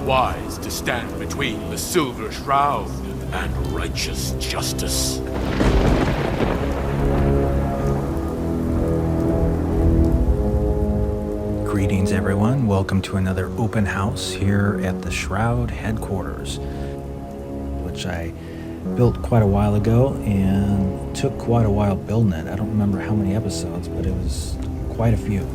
wise to stand between the Silver Shroud and righteous justice. Greetings everyone, welcome to another open house here at the Shroud headquarters, which I built quite a while ago and took quite a while building it. I don't remember how many episodes, but it was quite a few.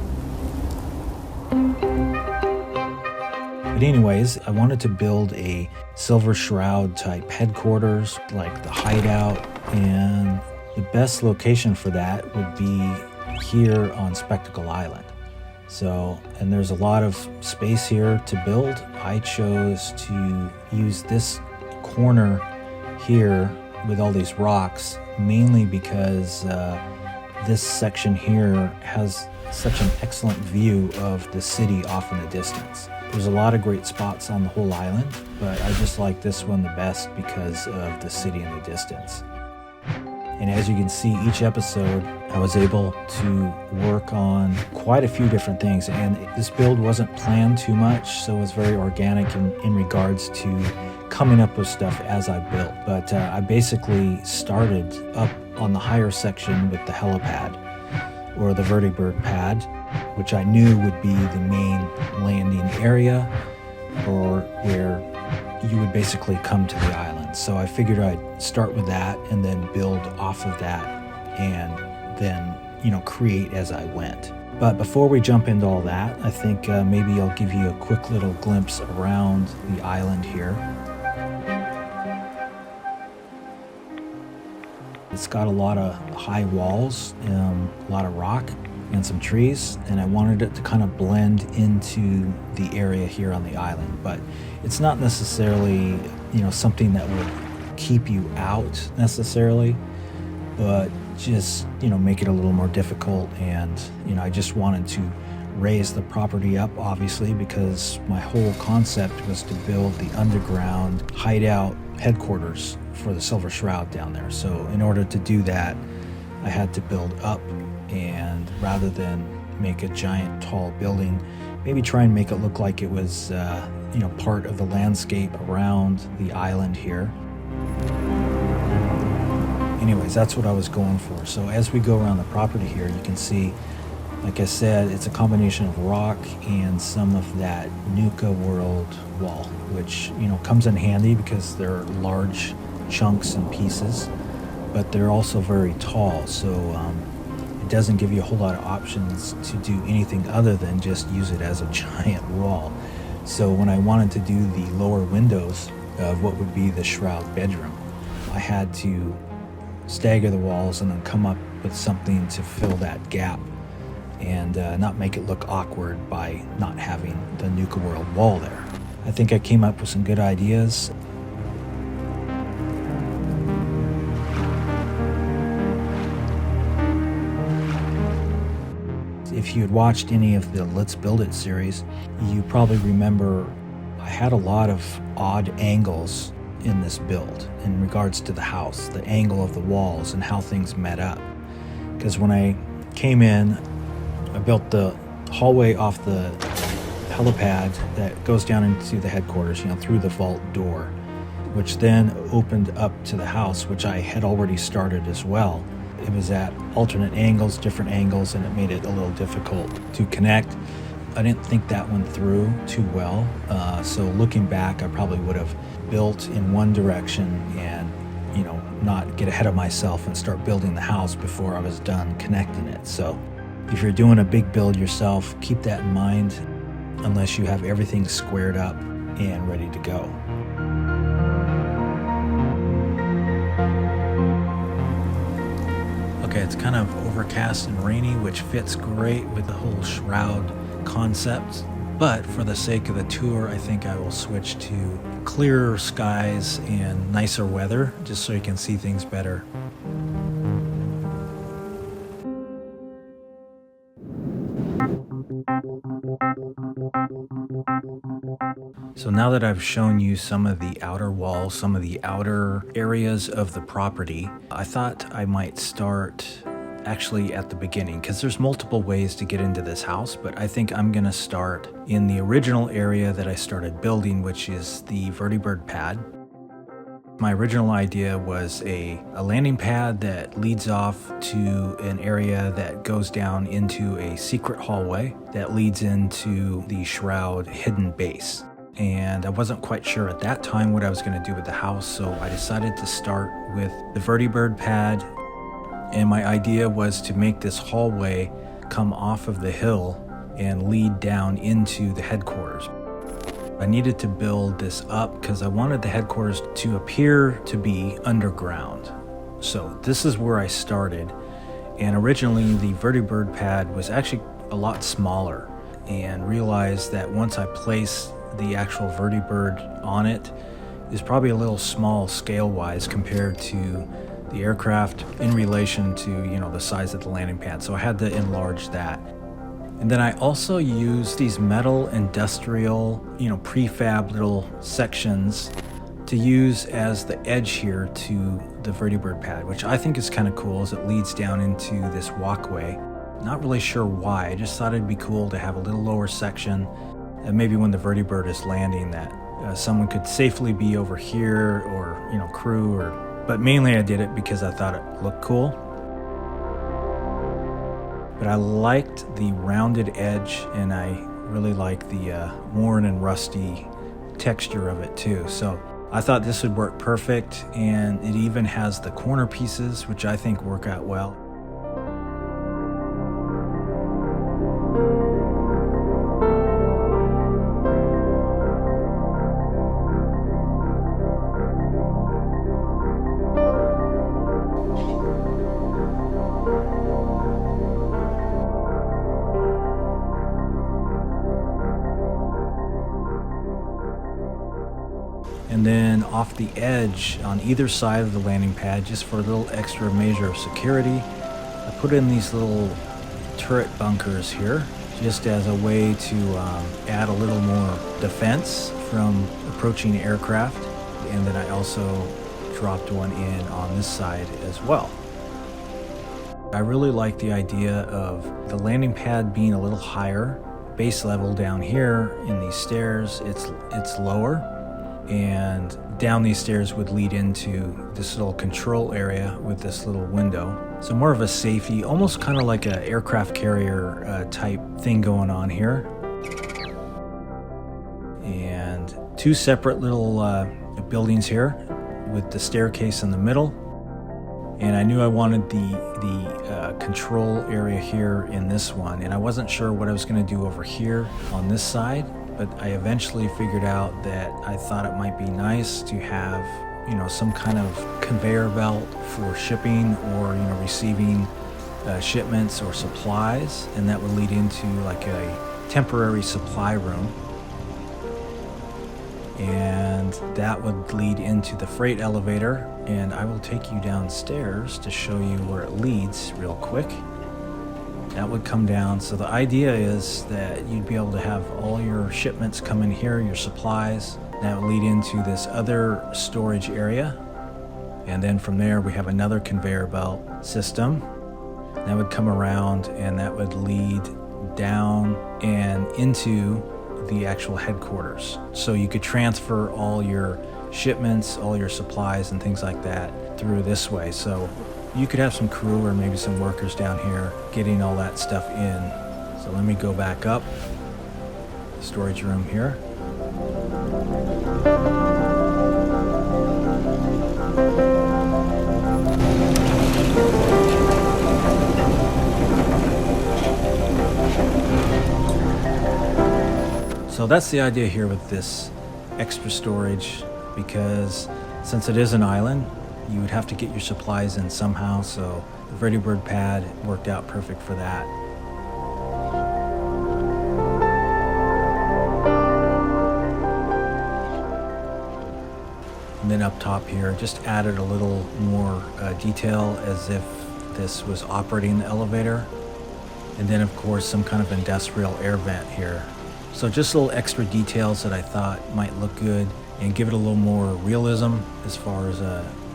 But anyways, I wanted to build a Silver Shroud type headquarters, like the hideout, and the best location for that would be here on Spectacle Island. So, and there's a lot of space here to build. I chose to use this corner here with all these rocks, mainly because this section here has such an excellent view of the city off in the distance. There's a lot of great spots on the whole island, but I just like this one the best because of the city in the distance. And as you can see, each episode I was able to work on quite a few different things, and this build wasn't planned too much, so it was very organic in regards to coming up with stuff as I built. But I basically started up on the higher section with the helipad, or the Vertibird pad, which I knew would be the main landing area, or where you would basically come to the island. So I figured I'd start with that and then build off of that and then, create as I went. But before we jump into all that, I think maybe I'll give you a quick little glimpse around the island here. It's got a lot of high walls, a lot of rock and some trees, and I wanted it to kind of blend into the area here on the island. But it's not necessarily, something that would keep you out necessarily, but just, make it a little more difficult. And, I just wanted to raise the property up, obviously, because my whole concept was to build the underground hideout headquarters for the Silver Shroud down there. So in order to do that, I had to build up, and rather than make a giant tall building, maybe try and make it look like it was part of the landscape around the island here. Anyways, that's what I was going for. So as we go around the property here, you can see, like I said, it's a combination of rock and some of that Nuka World wall, which comes in handy because they're large chunks and pieces, but they're also very tall, so it doesn't give you a whole lot of options to do anything other than just use it as a giant wall. So when I wanted to do the lower windows of what would be the Shroud bedroom, I had to stagger the walls and then come up with something to fill that gap and not make it look awkward by not having the Nuka World wall there. I think I came up with some good ideas. If you had watched any of the Let's Build It series, you probably remember I had a lot of odd angles in this build in regards to the house, the angle of the walls and how things met up. Because when I came in, I built the hallway off the helipad that goes down into the headquarters, through the vault door, which then opened up to the house, which I had already started as well. It was at alternate angles, different angles, and it made it a little difficult to connect. I didn't think that went through too well. So looking back, I probably would have built in one direction and, not get ahead of myself and start building the house before I was done connecting it. So if you're doing a big build yourself, keep that in mind unless you have everything squared up and ready to go. Okay, it's kind of overcast and rainy, which fits great with the whole Shroud concept. But for the sake of the tour, I think I will switch to clearer skies and nicer weather, just so you can see things better. So now that I've shown you some of the outer walls, some of the outer areas of the property, I thought I might start actually at the beginning, because there's multiple ways to get into this house, but I think I'm gonna start in the original area that I started building, which is the Vertibird pad. My original idea was a landing pad that leads off to an area that goes down into a secret hallway that leads into the Shroud hidden base. And I wasn't quite sure at that time what I was going to do with the house, so I decided to start with the Vertibird pad. And my idea was to make this hallway come off of the hill and lead down into the headquarters. I needed to build this up because I wanted the headquarters to appear to be underground. So this is where I started. And originally the Vertibird pad was actually a lot smaller, and realized that once I placed the actual Vertibird on it, is probably a little small scale-wise compared to the aircraft in relation to, the size of the landing pad. So I had to enlarge that. And then I also use these metal industrial, prefab little sections to use as the edge here to the Vertibird pad, which I think is kind of cool as it leads down into this walkway. Not really sure why, I just thought it'd be cool to have a little lower section, and maybe when the Vertibird is landing that someone could safely be over here, or, crew, but mainly I did it because I thought it looked cool. But I liked the rounded edge, and I really like the worn and rusty texture of it too. So I thought this would work perfect, and it even has the corner pieces, which I think work out well. And then off the edge on either side of the landing pad, just for a little extra measure of security, I put in these little turret bunkers here, just as a way to add a little more defense from approaching aircraft. And then I also dropped one in on this side as well. I really like the idea of the landing pad being a little higher. Base level down here in these stairs, it's lower. And down these stairs would lead into this little control area with this little window. So more of a safety, almost kind of like an aircraft carrier type thing going on here. And two separate little buildings here with the staircase in the middle. And I knew I wanted the control area here in this one. And I wasn't sure what I was going to do over here on this side. But I eventually figured out that I thought it might be nice to have, some kind of conveyor belt for shipping or, receiving shipments or supplies. And that would lead into like a temporary supply room. And that would lead into the freight elevator. And I will take you downstairs to show you where it leads real quick. That would come down. So the idea is that you'd be able to have all your shipments come in here, your supplies. That would lead into this other storage area. And then from there, we have another conveyor belt system. That would come around, and that would lead down and into the actual headquarters. So you could transfer all your shipments, all your supplies and things like that through this way. So you could have some crew or maybe some workers down here getting all that stuff in. So let me go back up. Storage room here. So that's the idea here with this extra storage, because since it is an island, you would have to get your supplies in somehow, so the Vertibird pad worked out perfect for that. And then up top here, just added a little more detail as if this was operating the elevator. And then of course some kind of industrial air vent here. So just little extra details that I thought might look good and give it a little more realism as far as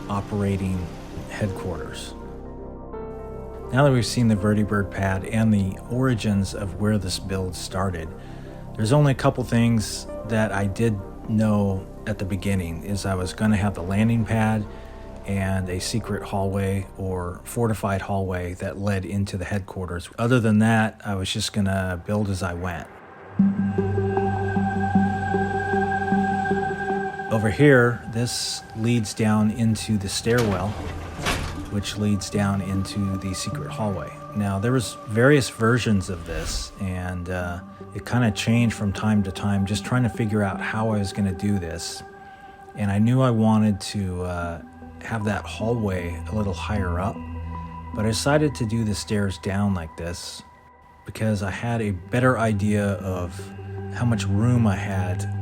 operating headquarters. Now that we've seen the Vertibird pad and the origins of where this build started, there's only a couple things that I did know at the beginning. Is I was going to have the landing pad and a secret hallway or fortified hallway that led into the headquarters. Other than that, I was just going to build as I went. Over here, this leads down into the stairwell, which leads down into the secret hallway. Now, there was various versions of this, and it kind of changed from time to time, just trying to figure out how I was going to do this. And I knew I wanted to have that hallway a little higher up, but I decided to do the stairs down like this because I had a better idea of how much room I had.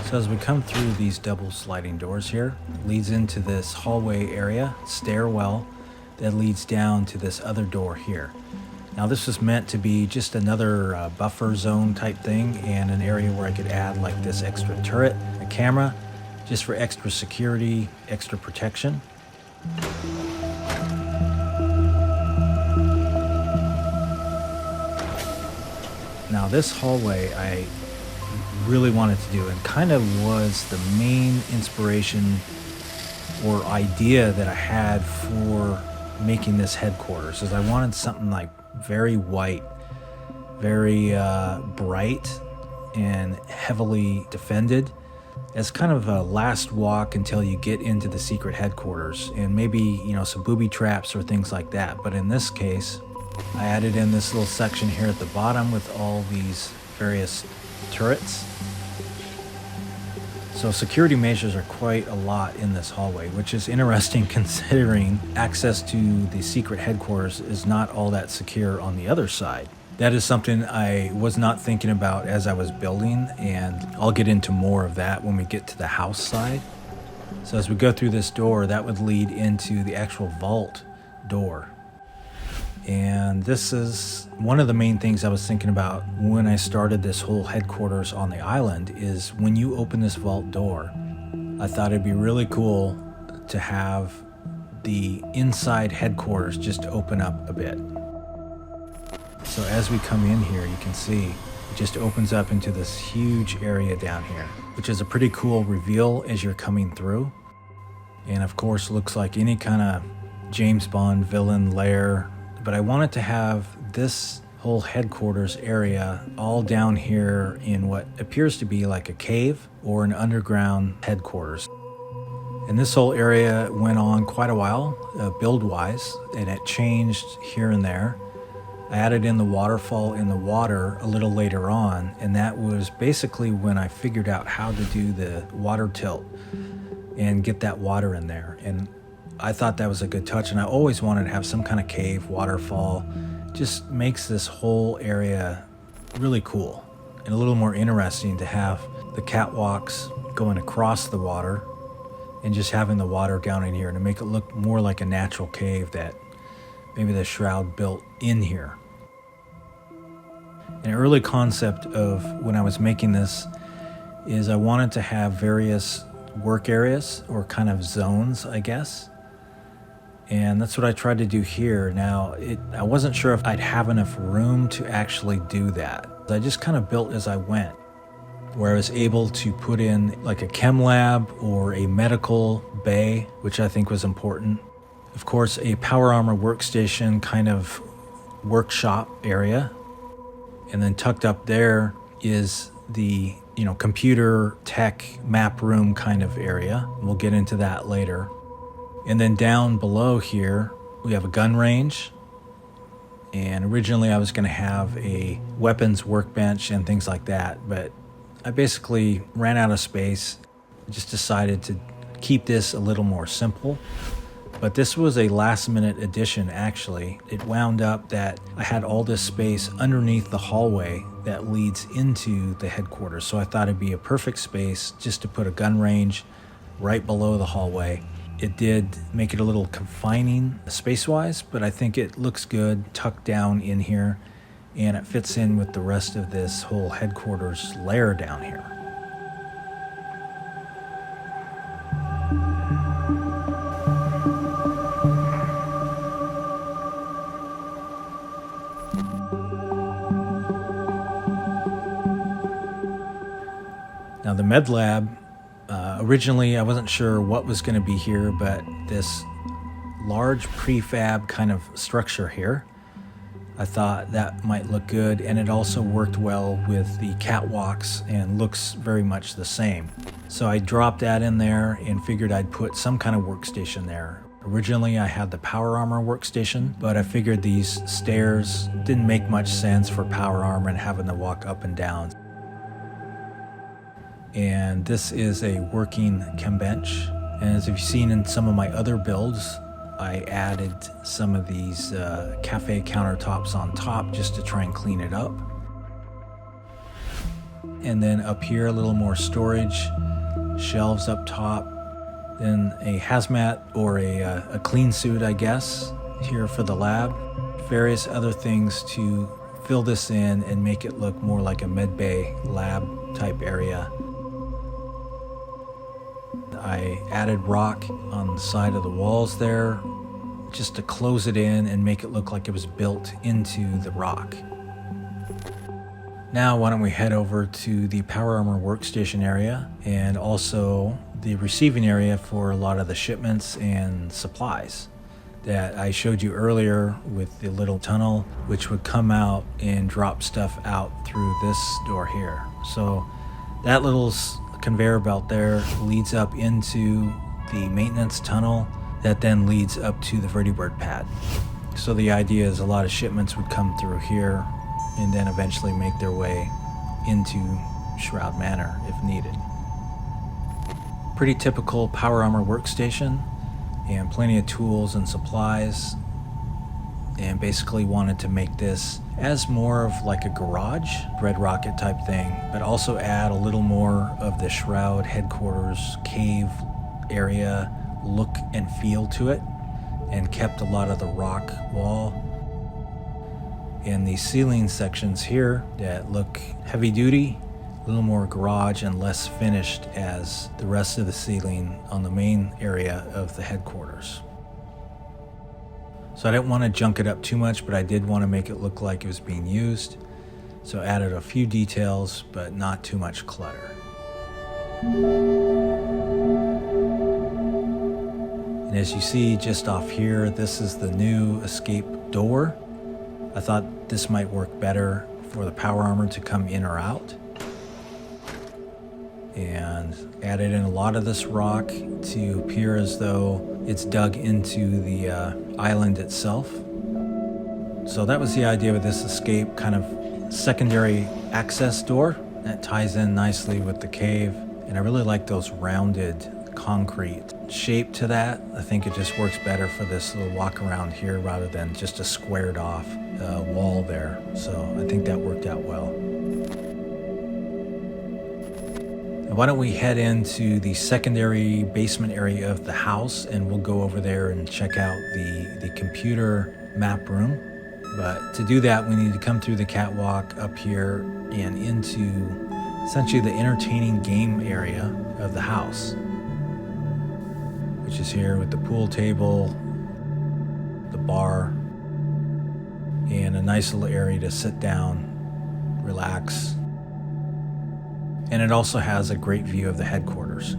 So as we come through these double sliding doors here, it leads into this hallway area, stairwell, that leads down to this other door here. Now this was meant to be just another buffer zone type thing, and an area where I could add like this extra turret, a camera, just for extra security, extra protection. Now this hallway I really wanted to do, and kind of was the main inspiration or idea that I had for making this headquarters, is I wanted something like very white, very bright, and heavily defended, as kind of a last walk until you get into the secret headquarters, and maybe, you know, some booby traps or things like that. But in this case, I added in this little section here at the bottom with all these various turrets. So security measures are quite a lot in this hallway, which is interesting considering access to the secret headquarters is not all that secure on the other side. That is something I was not thinking about as I was building, and I'll get into more of that when we get to the house side. So as we go through this door, that would lead into the actual vault door. And this is one of the main things I was thinking about when I started this whole headquarters on the island, is when you open this vault door, I thought it'd be really cool to have the inside headquarters just open up a bit. So as we come in here, you can see it just opens up into this huge area down here, which is a pretty cool reveal as you're coming through. And of course, looks like any kind of James Bond villain lair. But I wanted to have this whole headquarters area all down here in what appears to be like a cave or an underground headquarters. And this whole area went on quite a while, build-wise, and it changed here and there. I added in the waterfall in the water a little later on, and that was basically when I figured out how to do the water tilt and get that water in there. And I thought that was a good touch, and I always wanted to have some kind of cave, waterfall. Just makes this whole area really cool and a little more interesting to have the catwalks going across the water and just having the water down in here to make it look more like a natural cave that maybe the Shroud built in here. An early concept of when I was making this is I wanted to have various work areas or kind of zones, I guess. And that's what I tried to do here. Now, I wasn't sure if I'd have enough room to actually do that. I just kind of built as I went, where I was able to put in like a chem lab or a medical bay, which I think was important. Of course, a power armor workstation kind of workshop area. And then tucked up there is the, computer tech map room kind of area. We'll get into that later. And then down below here, we have a gun range. And originally I was going to have a weapons workbench and things like that, but I basically ran out of space. Just decided to keep this a little more simple. But this was a last minute addition, actually. It wound up that I had all this space underneath the hallway that leads into the headquarters. So I thought it'd be a perfect space just to put a gun range right below the hallway. It did make it a little confining space-wise, but I think it looks good tucked down in here, and it fits in with the rest of this whole headquarters layer down here. Now the med lab, originally I wasn't sure what was going to be here, but this large prefab kind of structure here, I thought that might look good, and it also worked well with the catwalks and looks very much the same. So I dropped that in there and figured I'd put some kind of workstation there. Originally I had the power armor workstation, but I figured these stairs didn't make much sense for power armor and having to walk up and down. And this is a working chem bench, and as you've seen in some of my other builds, I added some of these cafe countertops on top just to try and clean it up. And then up here, a little more storage, shelves up top, then a hazmat or a clean suit, I guess, here for the lab. Various other things to fill this in and make it look more like a med bay lab type area. I added rock on the side of the walls there just to close it in and make it look like it was built into the rock. Now why don't we head over to the power armor workstation area and also the receiving area for a lot of the shipments and supplies that I showed you earlier with the little tunnel, which would come out and drop stuff out through this door here. So that little conveyor belt there leads up into the maintenance tunnel that then leads up to the Vertibird pad. So the idea is a lot of shipments would come through here and then eventually make their way into Shroud Manor if needed. Pretty typical power armor workstation and plenty of tools and supplies, and basically wanted to make this as more of like a garage, Red Rocket type thing, but also add a little more of the Shroud headquarters cave area look and feel to it, and kept a lot of the rock wall and the ceiling sections here that look heavy duty, a little more garage and less finished as the rest of the ceiling on the main area of the headquarters. So I didn't want to junk it up too much, but I did want to make it look like it was being used. So added a few details, but not too much clutter. And as you see just off here, this is the new escape door. I thought this might work better for the power armor to come in or out. And added in a lot of this rock to appear as though it's dug into the island itself. So that was the idea with this escape, kind of secondary access door that ties in nicely with the cave. And I really like those rounded concrete shape to that. I think it just works better for this little walk around here rather than just a squared off wall there. So I think that worked out well. Why don't we head into the secondary basement area of the house, and we'll go over there and check out the computer map room. But to do that, we need to come through the catwalk up here and into essentially the entertaining game area of the house, which is here with the pool table, the bar, and a nice little area to sit down, relax. And it also has a great view of the headquarters.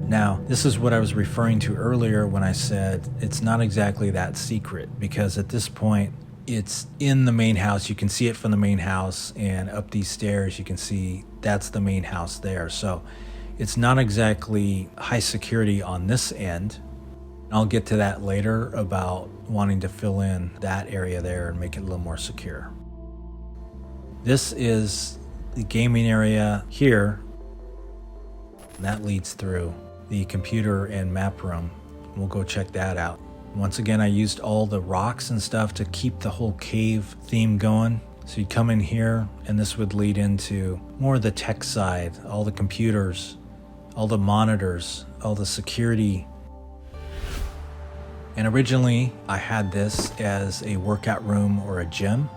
Now, this is what I was referring to earlier when I said it's not exactly that secret, because at this point, it's in the main house. You can see it from the main house, and up these stairs, you can see that's the main house there. So it's not exactly high security on this end. I'll get to that later about wanting to fill in that area there and make it a little more secure. This is the gaming area here, and that leads through the computer and map room. We'll go check that out. Once again, I used all the rocks and stuff to keep the whole cave theme going. So you come in here, and this would lead into more of the tech side, all the computers, all the monitors, all the security. And originally, I had this as a workout room or a gym,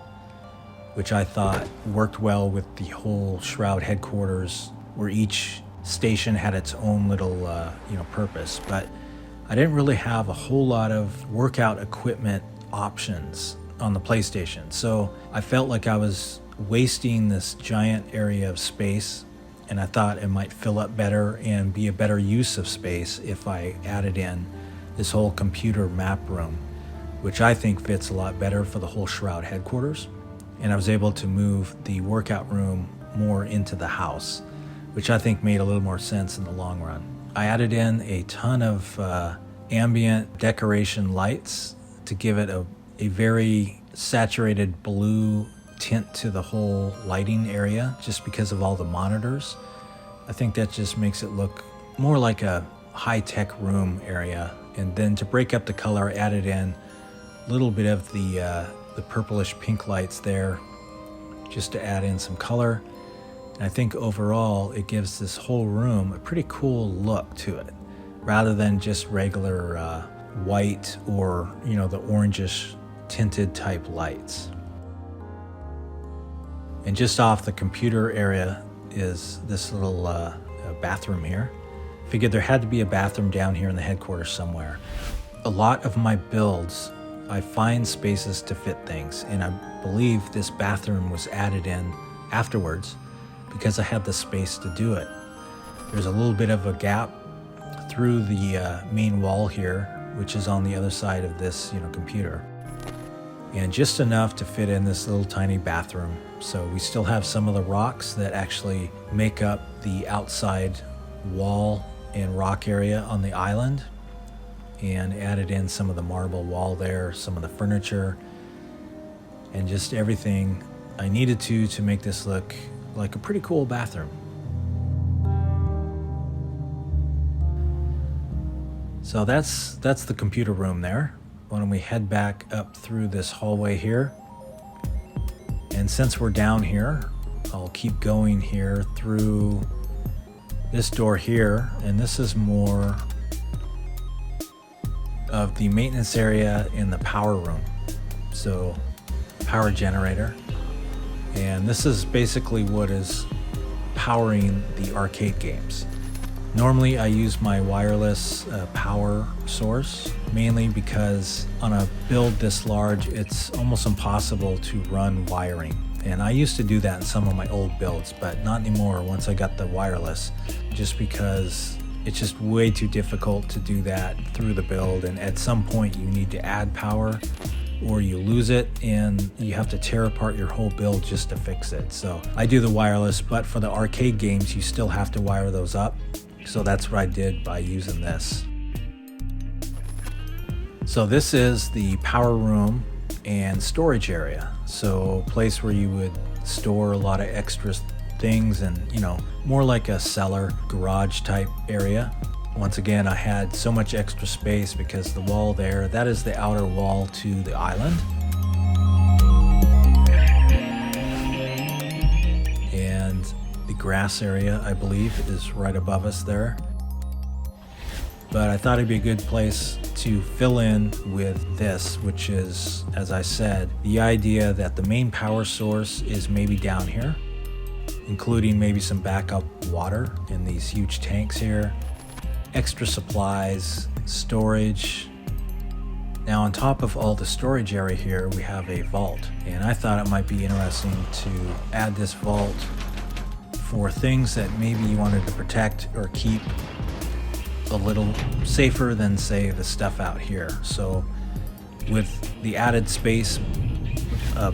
which I thought worked well with the whole Shroud headquarters, where each station had its own little purpose. But I didn't really have a whole lot of workout equipment options on the PlayStation. So I felt like I was wasting this giant area of space, and and I thought it might fill up better and be a better use of space if I added in this whole computer map room, which I think fits a lot better for the whole Shroud headquarters. And I was able to move the workout room more into the house, which I think made a little more sense in the long run. I added in a ton of ambient decoration lights to give it a very saturated blue tint to the whole lighting area, just because of all the monitors. I think that just makes it look more like a high-tech room area. And then to break up the color, I added in a little bit of the purplish pink lights there, just to add in some color. And I think overall it gives this whole room a pretty cool look to it, rather than just regular white or, you know, the orangish tinted type lights. And just off the computer area is this little bathroom here. Figured there had to be a bathroom down here in the headquarters somewhere. A lot of my builds, I find spaces to fit things, and I believe this bathroom was added in afterwards because I had the space to do it. There's a little bit of a gap through the main wall here, which is on the other side of this, computer, and just enough to fit in this little tiny bathroom. So we still have some of the rocks that actually make up the outside wall and rock area on the island, and added in some of the marble wall there, some of the furniture, and just everything I needed to make this look like a pretty cool bathroom. So that's the computer room there. Why don't we head back up through this hallway here? And since we're down here, I'll keep going here through this door here, and this is more of the maintenance area in the power room. So power generator, and this is basically what is powering the arcade games. Normally I use my wireless power source, mainly because on a build this large it's almost impossible to run wiring, and I used to do that in some of my old builds, but not anymore once I got the wireless, just because it's just way too difficult to do that through the build, and at some point you need to add power or you lose it and you have to tear apart your whole build just to fix it. So I do the wireless, but for the arcade games you still have to wire those up. So that's what I did by using this. So this is the power room and storage area. So a place where you would store a lot of extra things, and more like a cellar garage type area. Once again, I had so much extra space because the wall there, that is the outer wall to the island. And the grass area, I believe, is right above us there. But I thought it'd be a good place to fill in with this, which is, as I said, the idea that the main power source is maybe down here, including maybe some backup water in these huge tanks here, extra supplies, storage. Now on top of all the storage area here, we have a vault, and I thought it might be interesting to add this vault for things that maybe you wanted to protect or keep a little safer than, say, the stuff out here. So with the added space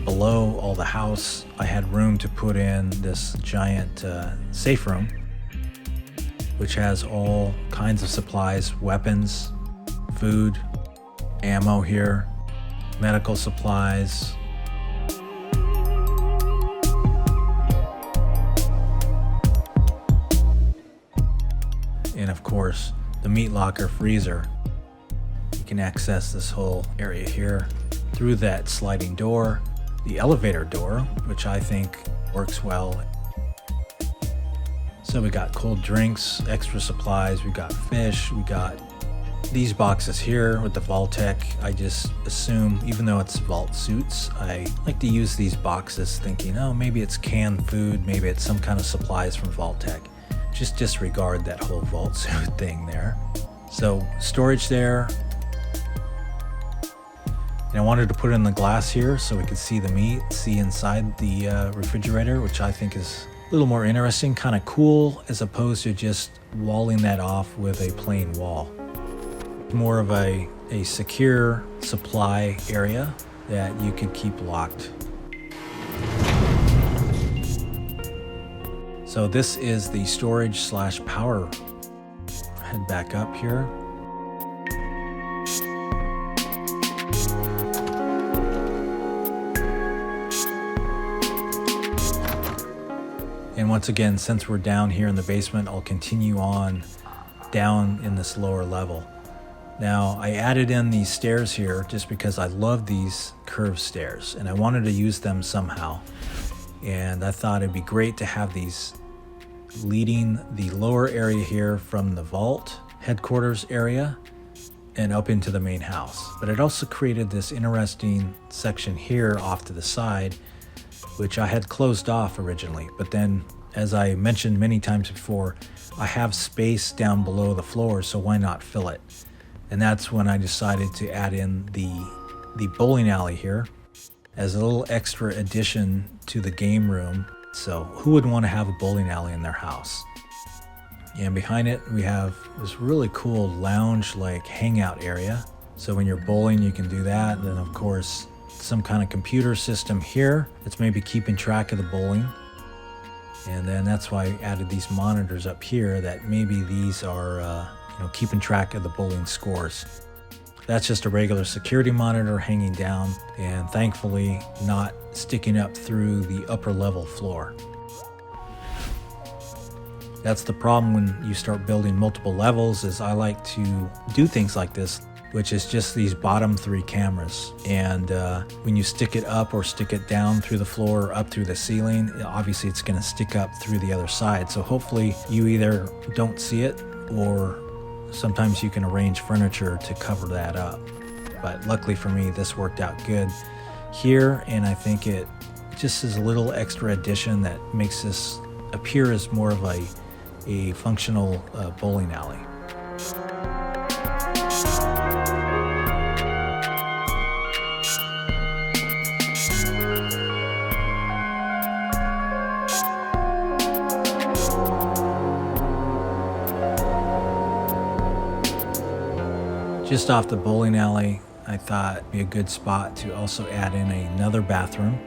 below all the house, I had room to put in this giant safe room, which has all kinds of supplies, weapons, food, ammo here, medical supplies. And of course, the meat locker freezer. You can access this whole area here through that sliding door, the elevator door, which I think works well. So we got cold drinks, extra supplies, we got fish, we got these boxes here with the Vault-Tec. I just assume, even though it's vault suits, I like to use these boxes thinking, oh, maybe it's canned food, maybe it's some kind of supplies from Vault-Tec. Just disregard that whole vault suit thing there. So storage there. And I wanted to put it in the glass here so we could see the meat, see inside the refrigerator, which I think is a little more interesting, kind of cool, as opposed to just walling that off with a plain wall. More of a secure supply area that you could keep locked. So this is the storage/power. Head back up here. And once again, since we're down here in the basement, I'll continue on down in this lower level. Now, I added in these stairs here just because I love these curved stairs and I wanted to use them somehow. And I thought it'd be great to have these leading the lower area here from the vault headquarters area and up into the main house. But it also created this interesting section here off to the side, which I had closed off originally. But then, as I mentioned many times before, I have space down below the floor, so why not fill it? And that's when I decided to add in the bowling alley here as a little extra addition to the game room. So who would want to have a bowling alley in their house? And behind it, we have this really cool lounge-like hangout area. So when you're bowling, you can do that. And then, of course, some kind of computer system here that's maybe keeping track of the bowling. And then that's why I added these monitors up here, that maybe these are keeping track of the bowling scores. That's just a regular security monitor hanging down and thankfully not sticking up through the upper level floor. That's the problem when you start building multiple levels, is I like to do things like this, which is just these bottom 3 cameras. And when you stick it up or stick it down through the floor or up through the ceiling, obviously it's going to stick up through the other side. So hopefully you either don't see it, or sometimes you can arrange furniture to cover that up. But luckily for me, this worked out good here, and I think it just is a little extra addition that makes this appear as more of a functional bowling alley. Just off the bowling alley, I thought it'd be a good spot to also add in another bathroom,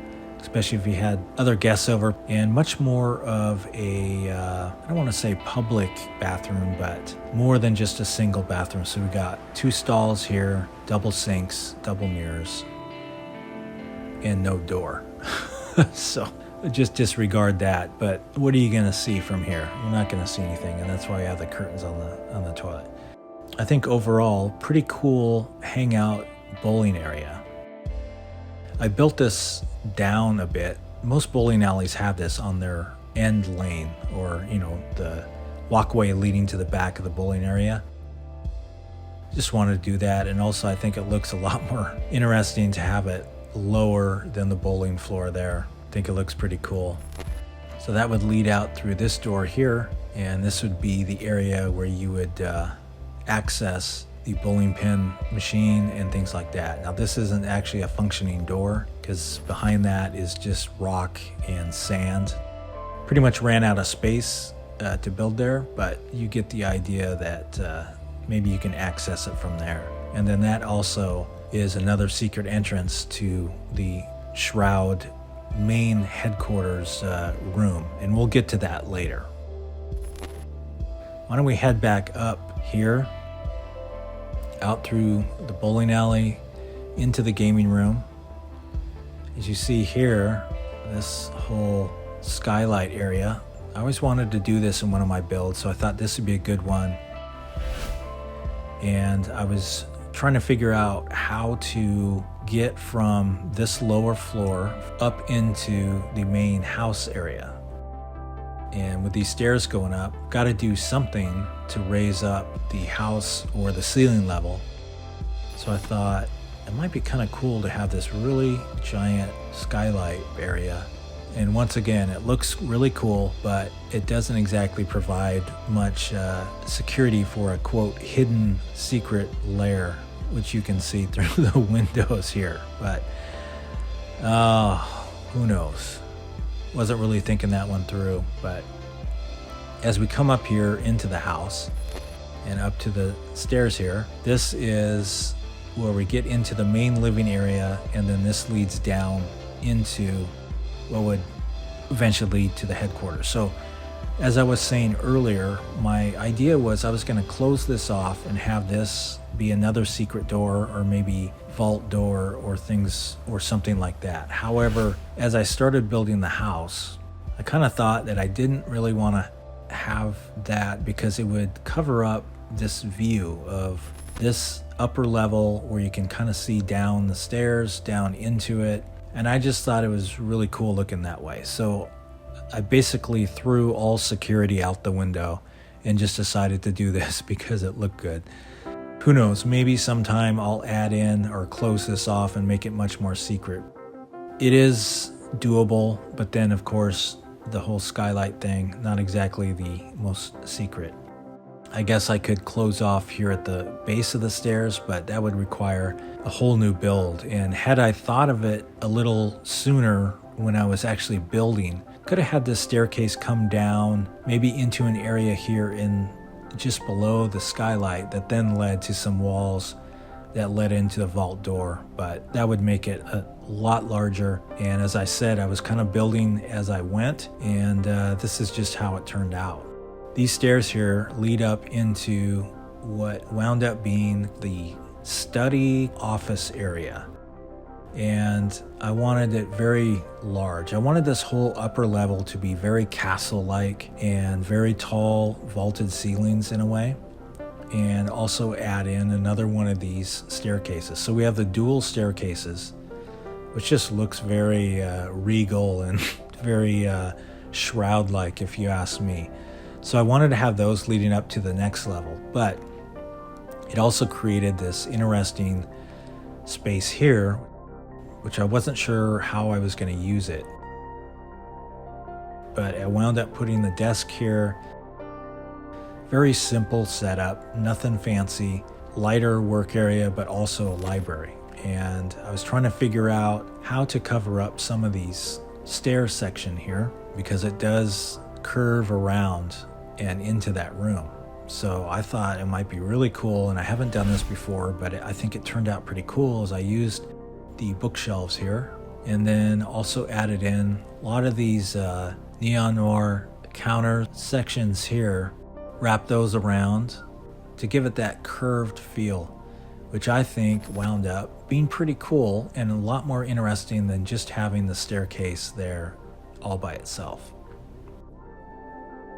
especially if you had other guests over, and much more of a, I don't want to say public bathroom, but more than just a single bathroom. So we got 2 stalls here, double sinks, double mirrors, and no door. So just disregard that. But what are you going to see from here? You're not going to see anything, and that's why I have the curtains on the toilet. I think overall, pretty cool hangout bowling area. I built this down a bit. Most bowling alleys have this on their end lane, or the walkway leading to the back of the bowling area. Just wanted to do that, and also I think it looks a lot more interesting to have it lower than the bowling floor there. I think it looks pretty cool. So that would lead out through this door here, and this would be the area where you would access the bowling pin machine and things like that. Now this isn't actually a functioning door, because behind that is just rock and sand. Pretty much ran out of space to build there, but you get the idea that maybe you can access it from there. And then that also is another secret entrance to the Shroud main headquarters room, and we'll get to that later. Why don't we head back up here, out through the bowling alley, into the gaming room. As you see here, this whole skylight area, I always wanted to do this in one of my builds, so I thought this would be a good one. And I was trying to figure out how to get from this lower floor up into the main house area. And with these stairs going up, got to do something to raise up the house or the ceiling level. So I thought it might be kind of cool to have this really giant skylight area. And once again, it looks really cool, but it doesn't exactly provide much security for a quote hidden secret lair, which you can see through the windows here. But who knows? wasn't really thinking that one through. But as we come up here into the house and up to the stairs here, this is where we get into the main living area, and then this leads down into what would eventually lead to the headquarters. So as I was saying earlier, my idea was I was going to close this off and have this be another secret door, or maybe vault door or things or something like that. However, as I started building the house, I kind of thought that I didn't really want to have that because it would cover up this view of this upper level where you can kind of see down the stairs, down into it. And I just thought it was really cool looking that way. So I basically threw all security out the window and just decided to do this because it looked good. Who knows, maybe sometime I'll add in or close this off and make it much more secret. It is doable, but then of course the whole skylight thing, not exactly the most secret. I guess I could close off here at the base of the stairs, but that would require a whole new build. And had I thought of it a little sooner when I was actually building, could have had this staircase come down maybe into an area here in just below the skylight that then led to some walls that led into the vault door, but that would make it a lot larger. And as I said, I was kind of building as I went, and this is just how it turned out. These stairs here lead up into what wound up being the study office area. And I wanted it very large. I wanted this whole upper level to be very castle-like and very tall vaulted ceilings in a way. And also add in another one of these staircases. So we have the dual staircases, which just looks very regal and very Shroud-like, if you ask me. So I wanted to have those leading up to the next level, but it also created this interesting space here, which I wasn't sure how I was going to use it. But I wound up putting the desk here. Very simple setup, nothing fancy, lighter work area, but also a library. And I was trying to figure out how to cover up some of these stair section here because it does curve around and into that room. So I thought it might be really cool, and I haven't done this before, but I think it turned out pretty cool as I used the bookshelves here and then also added in a lot of these neon noir counter sections here, wrapped those around to give it that curved feel, which I think wound up being pretty cool and a lot more interesting than just having the staircase there all by itself.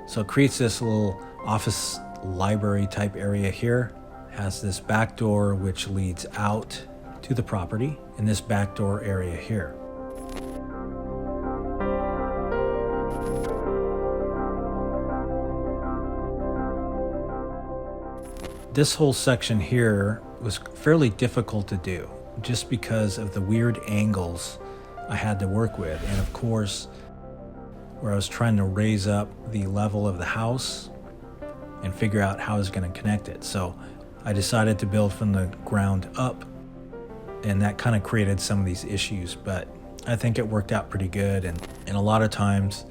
So it creates this little office library type area here, has this back door which leads out to the property in this back door area here. This whole section here was fairly difficult to do just because of the weird angles I had to work with, and of course where I was trying to raise up the level of the house and figure out how I was going to connect it. So I decided to build from the ground up, and that kind of created some of these issues, but I think it worked out pretty good. And a lot of times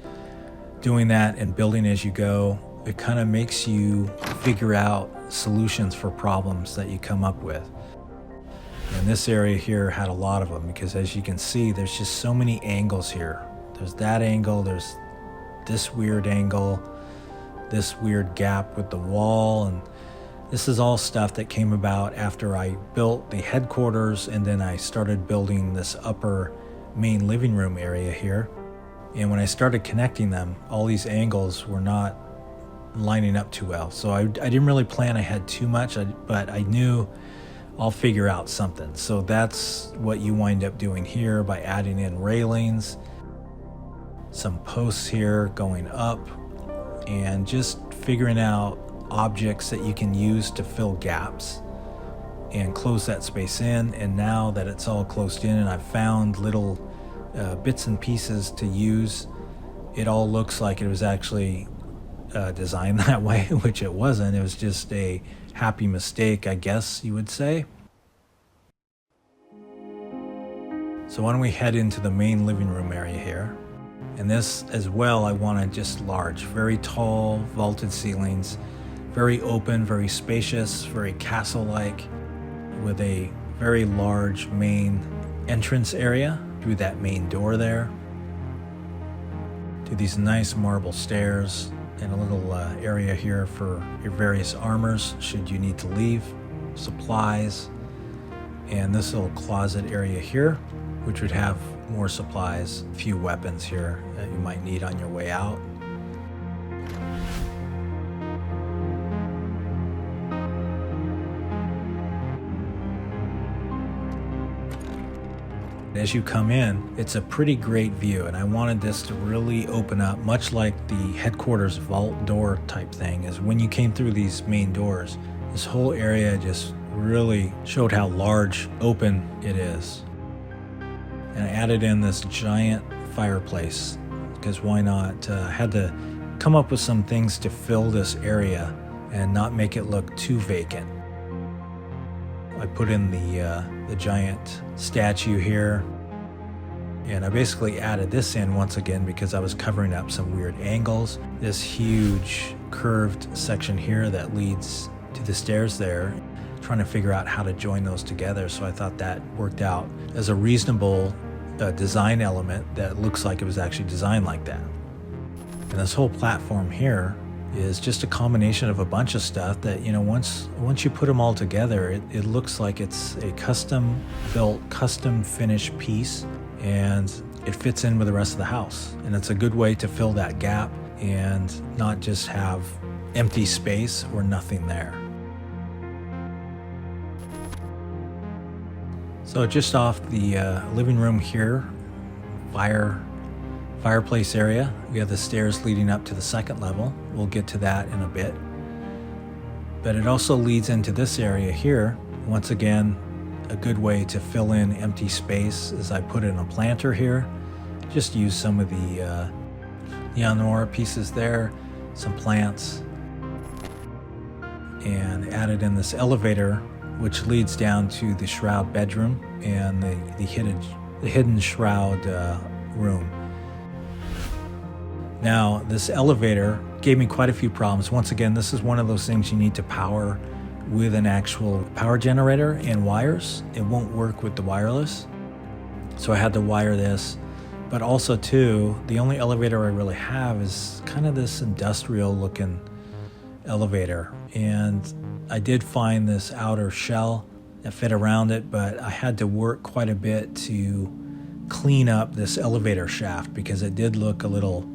doing that and building as you go, it kind of makes you figure out solutions for problems that you come up with. And this area here had a lot of them because as you can see, there's just so many angles here. There's that angle, there's this weird angle, this weird gap with the wall, and this is all stuff that came about after I built the headquarters, and then I started building this upper main living room area here. And when I started connecting them, all these angles were not lining up too well. So I didn't really plan ahead too much, but I knew I'll figure out something. So that's what you wind up doing here by adding in railings, some posts here going up, and just figuring out objects that you can use to fill gaps and close that space in. And now that it's all closed in and I've found little bits and pieces to use, it all looks like it was actually designed that way, which it wasn't. It was just a happy mistake, I guess you would say. So why don't we head into the main living room area here. And this as well, I wanted just large, very tall, vaulted ceilings, very open, very spacious, very castle-like, with a very large main entrance area through that main door there, to these nice marble stairs, and a little area here for your various armors should you need to leave, supplies, and this little closet area here, which would have more supplies, a few weapons here that you might need on your way out. As you come in, it's a pretty great view, and I wanted this to really open up, much like the headquarters vault door type thing. Is when you came through these main doors, this whole area just really showed how large open it is. And I added in this giant fireplace, because why not? Had to come up with some things to fill this area and not make it look too vacant. I put in the giant statue here, and I basically added this in once again because I was covering up some weird angles. This huge curved section here that leads to the stairs there, trying to figure out how to join those together. So I thought that worked out as a reasonable design element that looks like it was actually designed like that. And this whole platform here is just a combination of a bunch of stuff that, you know, once you put them all together, it looks like it's a custom built, custom finished piece, and it fits in with the rest of the house. And it's a good way to fill that gap and not just have empty space or nothing there. So just off the living room here, fireplace area, we have the stairs leading up to the second level. We'll get to that in a bit. But it also leads into this area here. Once again, a good way to fill in empty space is I put in a planter here. Just use some of the Neonora pieces there, some plants, and added in this elevator, which leads down to the Shroud bedroom and the hidden Shroud room. Now, this elevator gave me quite a few problems. Once again, this is one of those things you need to power with an actual power generator and wires. It won't work with the wireless. So I had to wire this. But also too, the only elevator I really have is kind of this industrial looking elevator. And I did find this outer shell that fit around it, but I had to work quite a bit to clean up this elevator shaft because it did look a little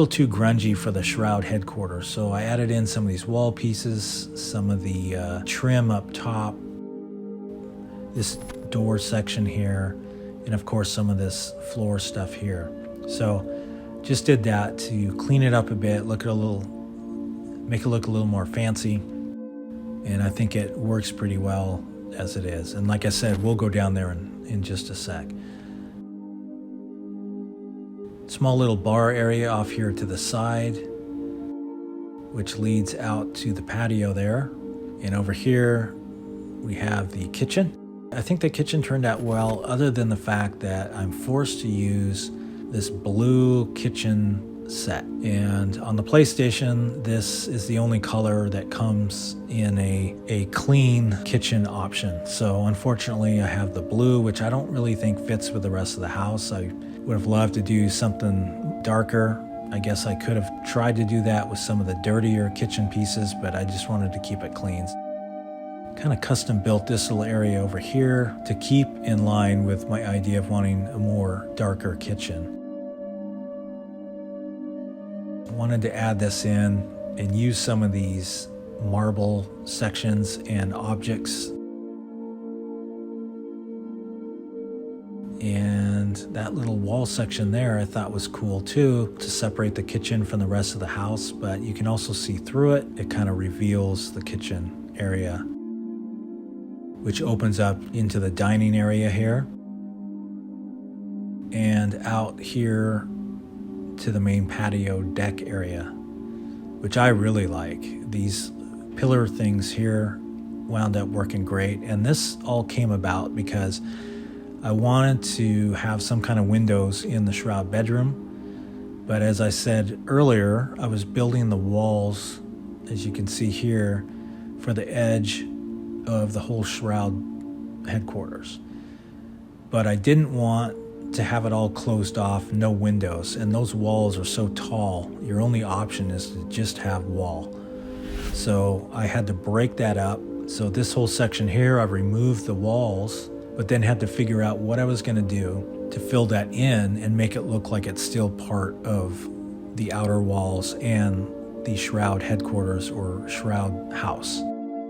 too grungy for the Shroud headquarters. So I added in some of these wall pieces, some of the trim up top, this door section here, and of course some of this floor stuff here. So just did that to clean it up a bit, make it look a little more fancy. And I think it works pretty well as it is. And like I said, we'll go down there in just a sec. Small little bar area off here to the side, which leads out to the patio there. And over here, we have the kitchen. I think the kitchen turned out well, other than the fact that I'm forced to use this blue kitchen set. And on the PlayStation, this is the only color that comes in a clean kitchen option. So unfortunately, I have the blue, which I don't really think fits with the rest of the house. I would have loved to do something darker. I guess I could have tried to do that with some of the dirtier kitchen pieces, but I just wanted to keep it clean. Kind of custom built this little area over here to keep in line with my idea of wanting a more darker kitchen. I wanted to add this in and use some of these marble sections and objects. And that little wall section there I thought was cool too, to separate the kitchen from the rest of the house, but you can also see through it. It kind of reveals the kitchen area, which opens up into the dining area here and out here to the main patio deck area, which I really like. These pillar things here wound up working great, and this all came about because I wanted to have some kind of windows in the Shroud bedroom, But as I said earlier, I was building the walls, as you can see here, for the edge of the whole Shroud headquarters. But I didn't want to have it all closed off, no windows, and those walls are so tall, your only option is to just have wall. So I had to break that up. So this whole section here, I've removed the walls, but then had to figure out what I was going to do to fill that in and make it look like it's still part of the outer walls and the Shroud headquarters or Shroud house.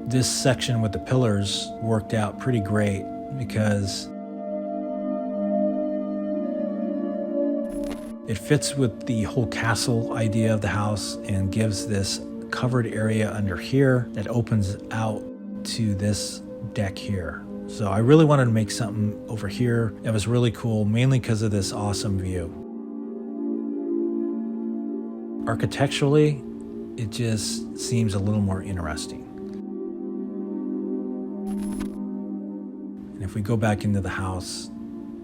This section with the pillars worked out pretty great because it fits with the whole castle idea of the house and gives this covered area under here that opens out to this deck here. So I really wanted to make something over here that was really cool, mainly because of this awesome view. Architecturally, it just seems a little more interesting. And if we go back into the house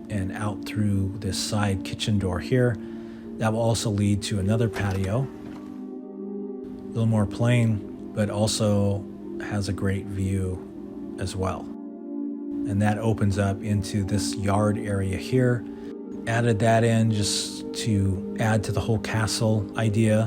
and out through this side kitchen door here, that will also lead to another patio. A little more plain, but also has a great view as well. And that opens up into this yard area here. Added that in just to add to the whole castle idea.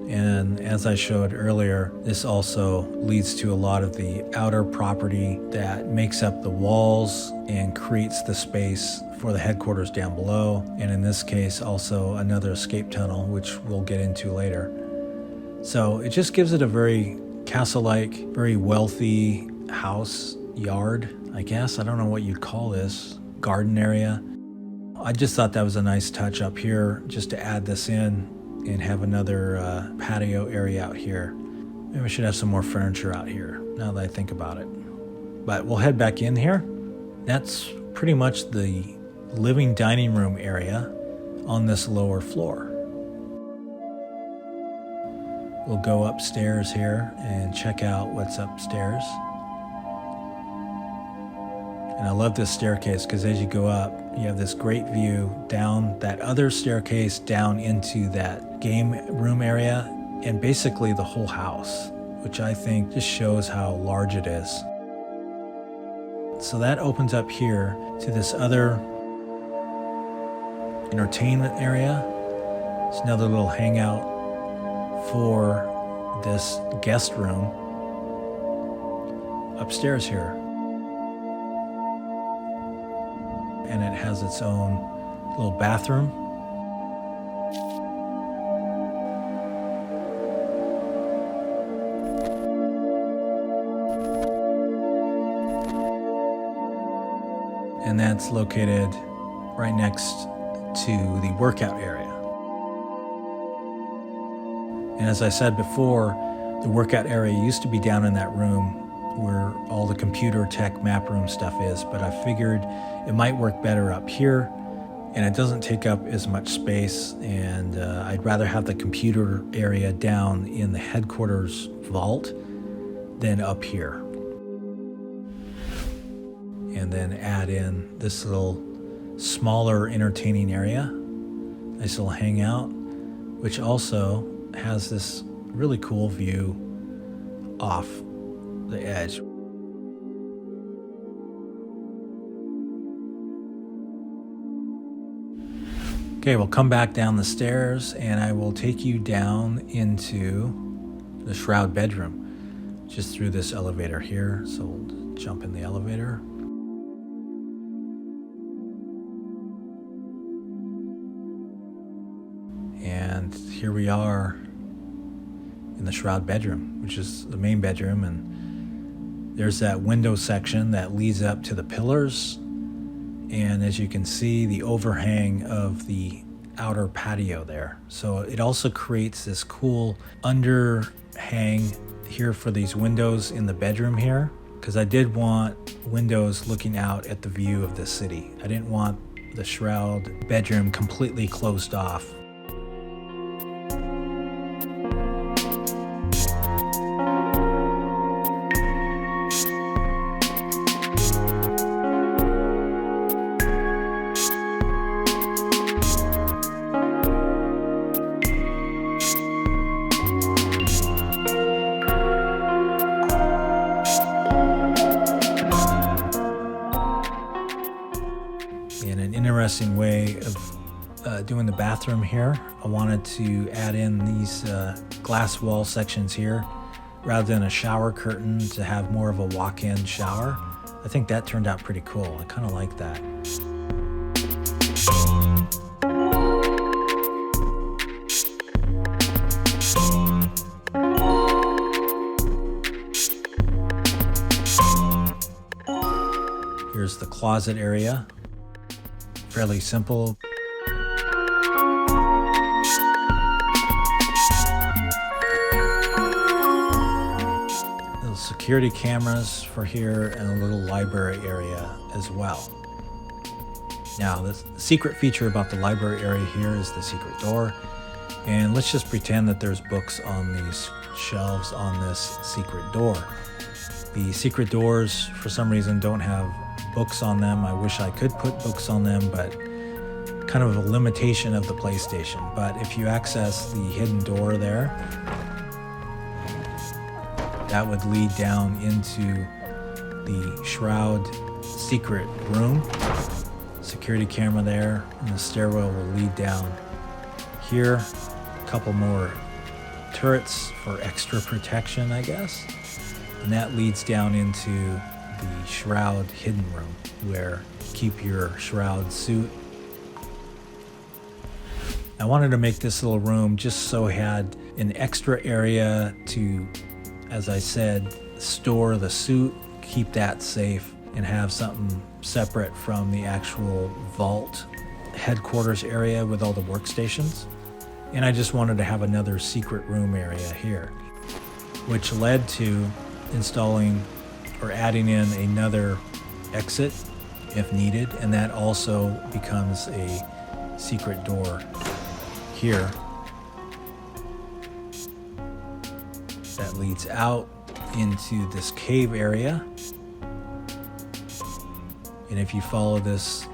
And as I showed earlier, this also leads to a lot of the outer property that makes up the walls and creates the space for the headquarters down below. And in this case, also another escape tunnel, which we'll get into later. So it just gives it a very castle-like, very wealthy house, yard, I guess. I don't know what you'd call this, garden area. I just thought that was a nice touch up here just to add this in and have another patio area out here. Maybe we should have some more furniture out here now that I think about it. But we'll head back in here. That's pretty much the living dining room area on this lower floor. We'll go upstairs here and check out what's upstairs. And I love this staircase because as you go up, you have this great view down that other staircase down into that game room area and basically the whole house, which I think just shows how large it is. So that opens up here to this other entertainment area. It's another little hangout for this guest room upstairs here. And it has its own little bathroom. And that's located right next to the workout area. And as I said before, the workout area used to be down in that room where all the computer tech map room stuff is, but I figured it might work better up here and it doesn't take up as much space, and I'd rather have the computer area down in the headquarters vault than up here. And then add in this little smaller entertaining area, nice little hangout, which also has this really cool view off the edge. Okay, we'll come back down the stairs and I will take you down into the Shroud bedroom, just through this elevator here. So we'll jump in the elevator. And here we are in the Shroud bedroom, which is the main bedroom, and there's that window section that leads up to the pillars, and as you can see, the overhang of the outer patio there. So it also creates this cool underhang here for these windows in the bedroom here, because I did want windows looking out at the view of the city. I didn't want the Shroud bedroom completely closed off. In an interesting way of doing the bathroom here, I wanted to add in these glass wall sections here rather than a shower curtain to have more of a walk-in shower. I think that turned out pretty cool. I kind of like that. Here's the closet area. Fairly simple. Little security cameras for here and a little library area as well. Now, the secret feature about the library area here is the secret door. And let's just pretend that there's books on these shelves on this secret door. The secret doors, for some reason, don't have books on them. I wish I could put books on them, but kind of a limitation of the PlayStation. But if you access the hidden door there, that would lead down into the Shroud secret room. Security camera there, and the stairwell will lead down here. A couple more turrets for extra protection, I guess. And that leads down into the Shroud hidden room, where you keep your Shroud suit. I wanted to make this little room just so it had an extra area to, as I said, store the suit, keep that safe, and have something separate from the actual vault headquarters area with all the workstations. And I just wanted to have another secret room area here, which led to installing or adding in another exit if needed, and that also becomes a secret door here that leads out into this cave area. And if you follow this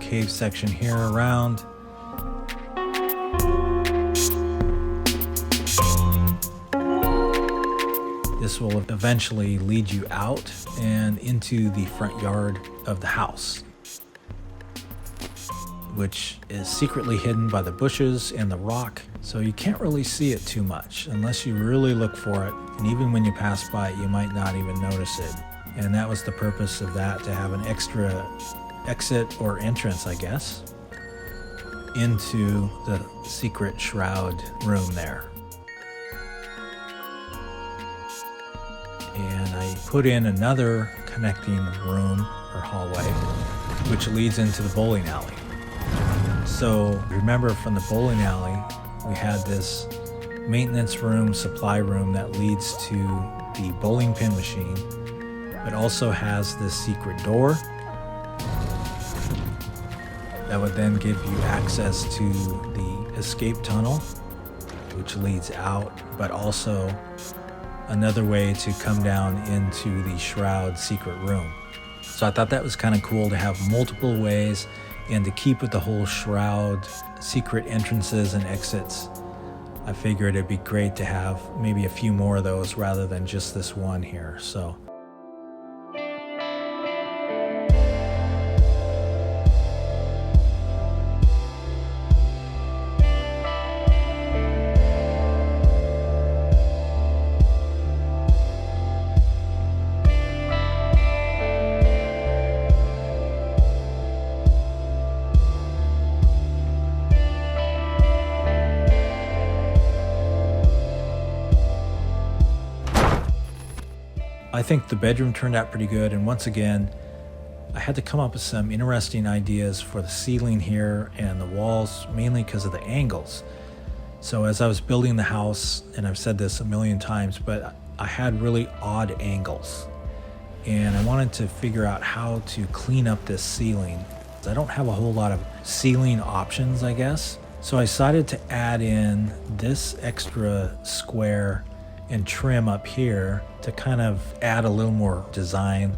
cave section here around, this will eventually lead you out and into the front yard of the house, which is secretly hidden by the bushes and the rock, so you can't really see it too much unless you really look for it, and even when you pass by it, you might not even notice it. And that was the purpose of that, to have an extra exit or entrance, I guess, into the secret Shroud room there. And I put in another connecting room or hallway, which leads into the bowling alley. So remember, from the bowling alley, we had this maintenance room, supply room that leads to the bowling pin machine, but also has this secret door that would then give you access to the escape tunnel, which leads out, but also another way to come down into the Shroud secret room. So I thought that was kind of cool to have multiple ways, and to keep with the whole Shroud secret entrances and exits, I figured it'd be great to have maybe a few more of those rather than just this one here. So I think the bedroom turned out pretty good, and once again, I had to come up with some interesting ideas for the ceiling here and the walls, mainly because of the angles. So as I was building the house, and I've said this a million times, but I had really odd angles, and I wanted to figure out how to clean up this ceiling. I don't have a whole lot of ceiling options, I guess. So I decided to add in this extra square and trim up here to kind of add a little more design,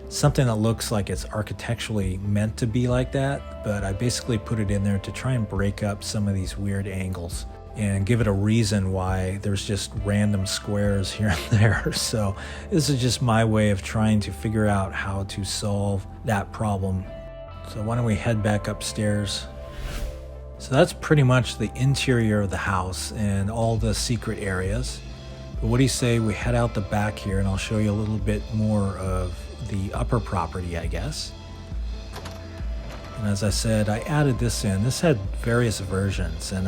something that looks like it's architecturally meant to be like that, but I basically put it in there to try and break up some of these weird angles. and give it a reason why there's just random squares here and there. So this is just my way of trying to figure out how to solve that problem. So why don't we head back upstairs? So that's pretty much the interior of the house and all the secret areas. But what do you say we head out the back here, and I'll show you a little bit more of the upper property, I guess. And as I said, I added this in. This had various versions, and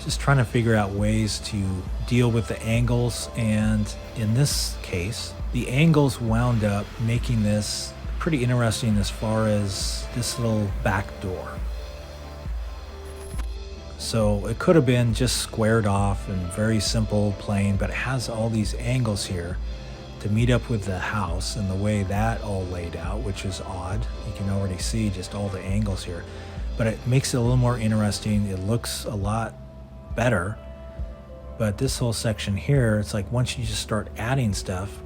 just trying to figure out ways to deal with the angles. And in this case, the angles wound up making this pretty interesting as far as this little back door. So it could have been just squared off and very simple, plain, but it has all these angles here to meet up with the house and the way that all laid out, which is odd. You can already see just all the angles here, but it makes it a little more interesting. It looks a lot better. But this whole section here, it's like once you just start adding stuff,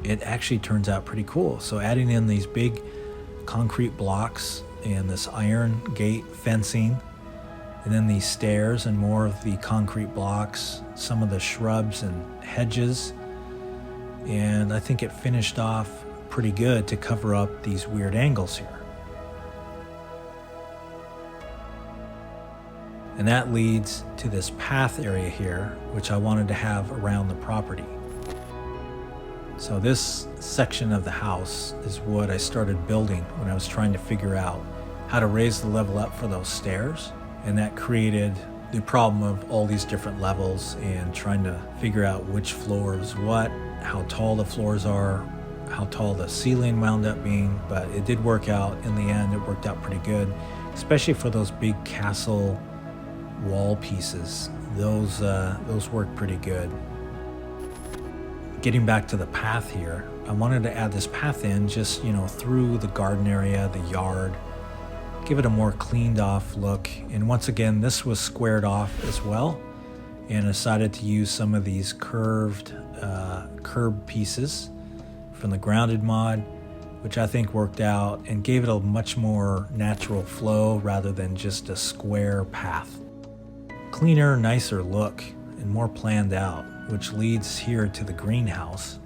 it actually turns out pretty cool. So adding in these big concrete blocks and this iron gate fencing, and then these stairs and more of the concrete blocks, some of the shrubs and hedges. And I think it finished off pretty good to cover up these weird angles here. And that leads to this path area here, which I wanted to have around the property. So this section of the house is what I started building when I was trying to figure out how to raise the level up for those stairs. And that created the problem of all these different levels and trying to figure out which floor is what, how tall the floors are, how tall the ceiling wound up being. But it did work out in the end. It worked out pretty good, especially for those big castle wall pieces. Those worked pretty good. Getting back to the path here, I wanted to add this path in just, through the garden area, the yard, give it a more cleaned off look. And once again, this was squared off as well, and I decided to use some of these curved curb pieces from the grounded mod, which I think worked out and gave it a much more natural flow rather than just a square path. Cleaner, nicer look and more planned out, which leads here to the greenhouse.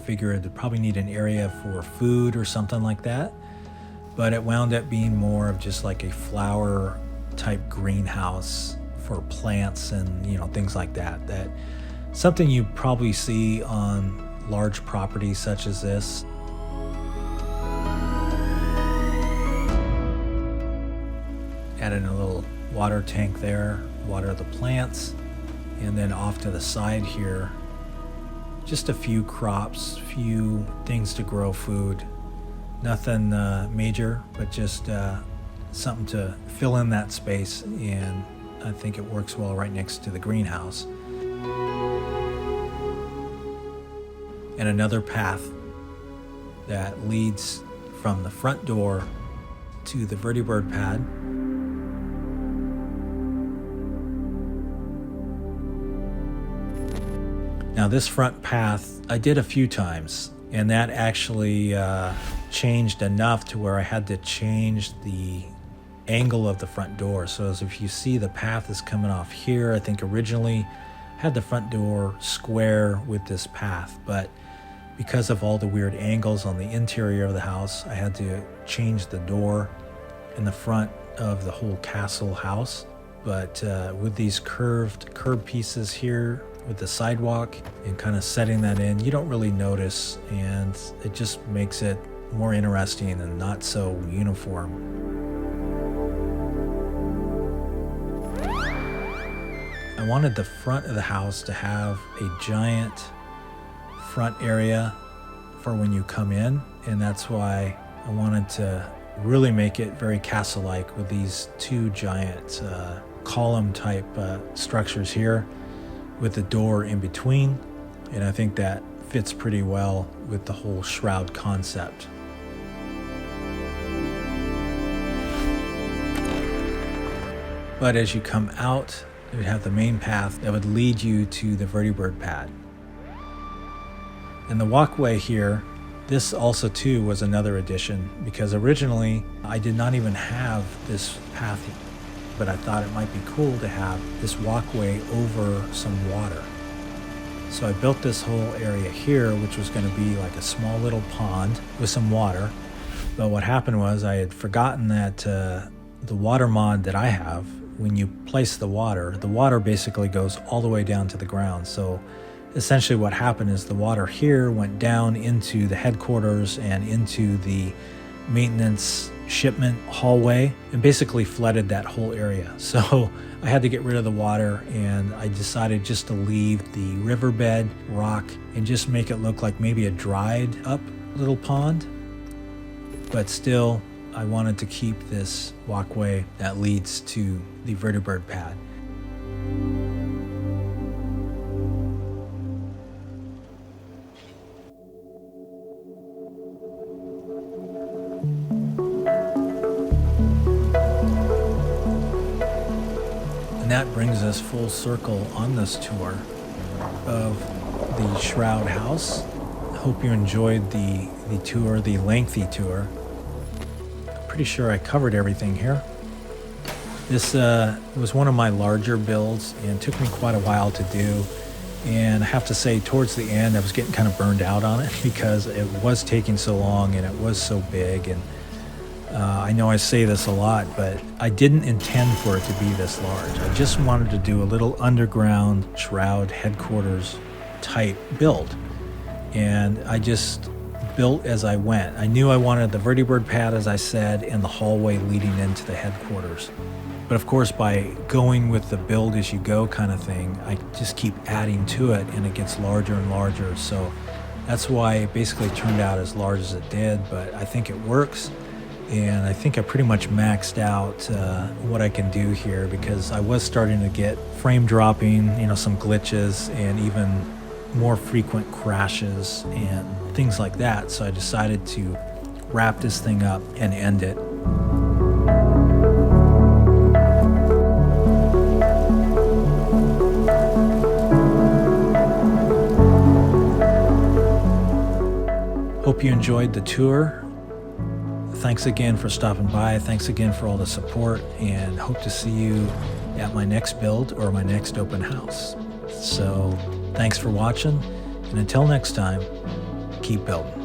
Figured I'd probably need an area for food or something like that, but it wound up being more of just like a flower type greenhouse for plants and things like that. That something you probably see on large properties such as this. Added a little water tank there, water the plants, and then off to the side here, just a few crops, few things to grow food. Nothing major, but just something to fill in that space, and I think it works well right next to the greenhouse. And another path that leads from the front door to the Vertibird pad. Now this front path I did a few times, and that actually changed enough to where I had to change the angle of the front door. So as if you see, the path is coming off here. I think originally I had the front door square with this path, but because of all the weird angles on the interior of the house, I had to change the door in the front of the whole castle house. But with these curb pieces here with the sidewalk and kind of setting that in, you don't really notice, and it just makes it more interesting and not so uniform. I wanted the front of the house to have a giant front area for when you come in, and that's why I wanted to really make it very castle-like with these two giant column type structures here with the door in between, and I think that fits pretty well with the whole shroud concept. But as you come out, you would have the main path that would lead you to the Vertibird pad. And the walkway here, this also too was another addition, because originally I did not even have this path but I thought it might be cool to have this walkway over some water. So I built this whole area here, which was going to be like a small little pond with some water. But what happened was I had forgotten that the water mod that I have, when you place the water basically goes all the way down to the ground. So essentially what happened is the water here went down into the headquarters and into the maintenance shipment hallway and basically flooded that whole area. So I had to get rid of the water, and I decided just to leave the riverbed rock and just make it look like maybe a dried up little pond. But still, I wanted to keep this walkway that leads to the Vertibird pad. And that brings us full circle on this tour of the Shroud house. Hope you enjoyed the tour, the lengthy tour. Pretty sure I covered everything here. This was one of my larger builds and took me quite a while to do. And I have to say, towards the end, I was getting kind of burned out on it because it was taking so long and it was so big. And I know I say this a lot, but I didn't intend for it to be this large. I just wanted to do a little underground Shroud headquarters type build. And I just built as I went. I knew I wanted the Vertibird pad, as I said, and the hallway leading into the headquarters. But of course, by going with the build as you go kind of thing, I just keep adding to it and it gets larger and larger. So that's why it basically turned out as large as it did, but I think it works. And I think I pretty much maxed out what I can do here, because I was starting to get frame dropping, some glitches and even more frequent crashes and things like that. So I decided to wrap this thing up and end it. Hope you enjoyed the tour. Thanks again for stopping by. Thanks again for all the support, and hope to see you at my next build or my next open house. So thanks for watching, and until next time, keep building.